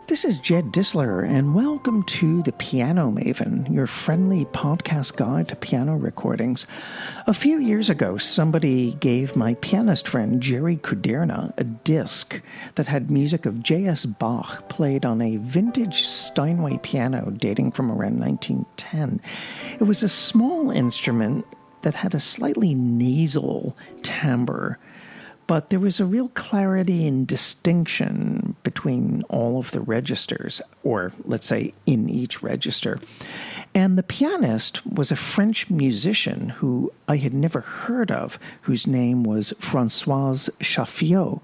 This is Jed Disler, and welcome to The Piano Maven, your friendly podcast guide to piano recordings. A few years ago, somebody gave my pianist friend Jerry Kuderna a disc that had music of J.S. Bach played on a vintage Steinway piano dating from around 1910. It was a small instrument that had a slightly nasal timbre, but there was a real clarity and distinction between all of the registers, or let's say in each register. And the pianist was a French musician who I had never heard of, whose name was Françoise Chaffiaud.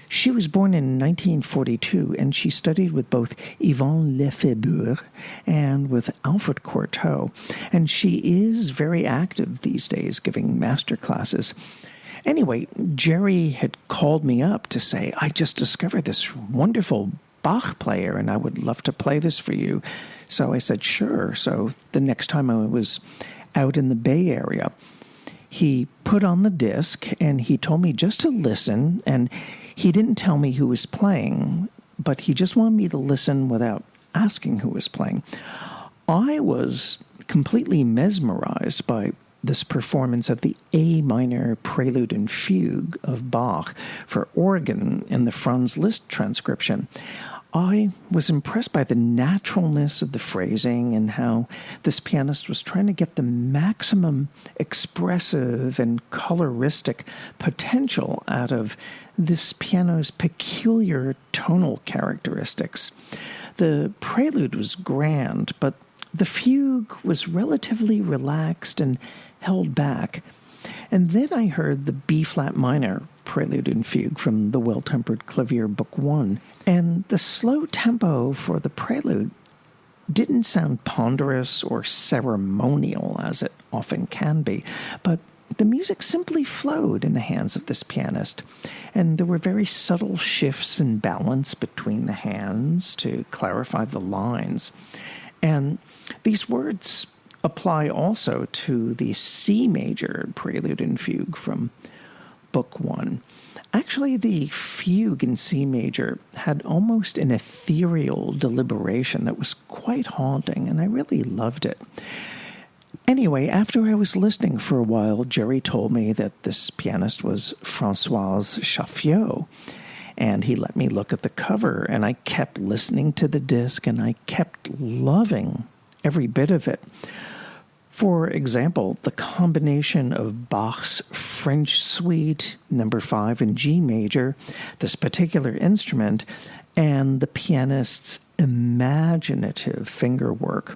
She was born in 1942, and she studied with both Yvan Lefebvre and with Alfred Cortot. And she is very active these days, giving master classes. Anyway, Jerry had called me up to say, I just discovered this wonderful Bach player, and I would love to play this for you. So I said, sure. So the next time I was out in the Bay Area, he put on the disc, and he told me just to listen, and he didn't tell me who was playing, but he just wanted me to listen without asking who was playing. I was completely mesmerized by this performance of the A minor prelude and fugue of Bach for organ in the Franz Liszt transcription. I was impressed by the naturalness of the phrasing and how this pianist was trying to get the maximum expressive and coloristic potential out of this piano's peculiar tonal characteristics. The prelude was grand, but the fugue was relatively relaxed and held back. And then I heard the B-flat minor prelude and fugue from the Well-Tempered Clavier Book 1. And the slow tempo for the prelude didn't sound ponderous or ceremonial, as it often can be, but the music simply flowed in the hands of this pianist. And there were very subtle shifts in balance between the hands to clarify the lines. And these words apply also to the C major prelude and fugue from Book 1. Actually, the fugue in C major had almost an ethereal deliberation that was quite haunting, and I really loved it. Anyway, after I was listening for a while, Jerry told me that this pianist was Françoise Chaffiaud, and he let me look at the cover, and I kept listening to the disc, and I kept loving every bit of it. For example, the combination of Bach's French Suite, number 5 in G major, this particular instrument, and the pianist's imaginative fingerwork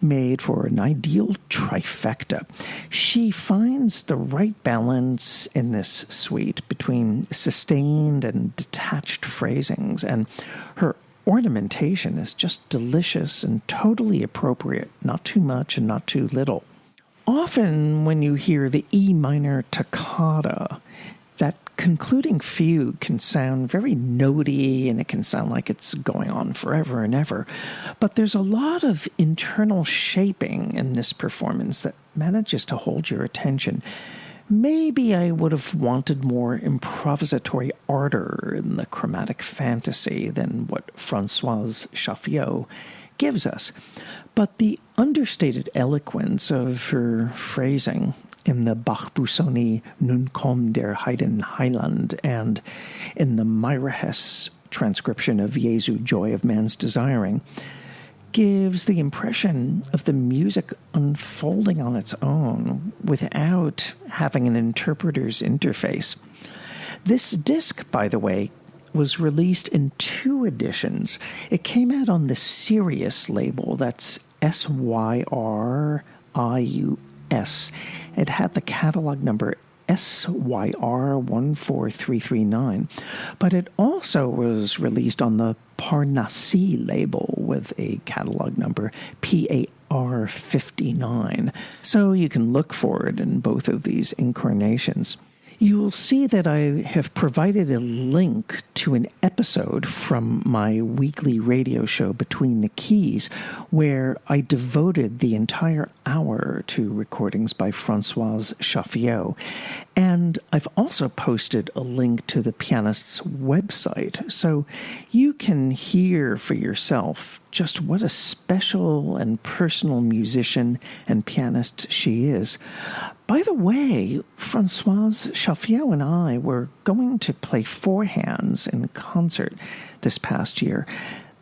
made for an ideal trifecta. She finds the right balance in this suite between sustained and detached phrasings, and her ornamentation is just delicious and totally appropriate, not too much and not too little. Often when you hear the E minor toccata, that concluding fugue can sound very notey, and it can sound like it's going on forever and ever. But there's a lot of internal shaping in this performance that manages to hold your attention. Maybe I would have wanted more improvisatory ardor in the chromatic fantasy than what Françoise Chaffiaud gives us. But the understated eloquence of her phrasing in the Bach-Busoni Nun komm der Heiden Heiland and in the Myra Hess transcription of Jesu Joy of Man's Desiring gives the impression of the music unfolding on its own without having an interpreter's interface. This disc, by the way, was released in 2 editions. It came out on the Sirius label, that's SYRIUS. It had the catalog number SYR14339, but it also was released on the Parnassi label with a catalog number PAR59, so you can look for it in both of these incarnations. You'll see that I have provided a link to an episode from my weekly radio show Between the Keys, where I devoted the entire hour to recordings by Françoise Chaffiaud. And I've also posted a link to the pianist's website so you can hear for yourself just what a special and personal musician and pianist she is. By the way, Françoise Chaffiaud and I were going to play four hands in concert this past year.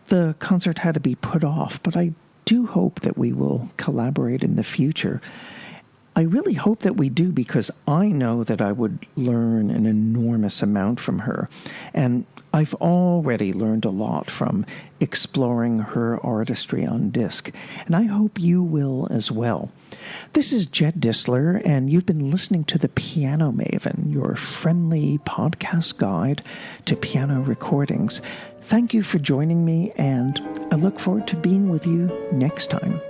The concert had to be put off, but I do hope that we will collaborate in the future. I really hope that we do because I know that I would learn an enormous amount from her. And I've already learned a lot from exploring her artistry on disc, and I hope you will as well. This is Jed Disler, and you've been listening to The Piano Maven, your friendly podcast guide to piano recordings. Thank you for joining me, and I look forward to being with you next time.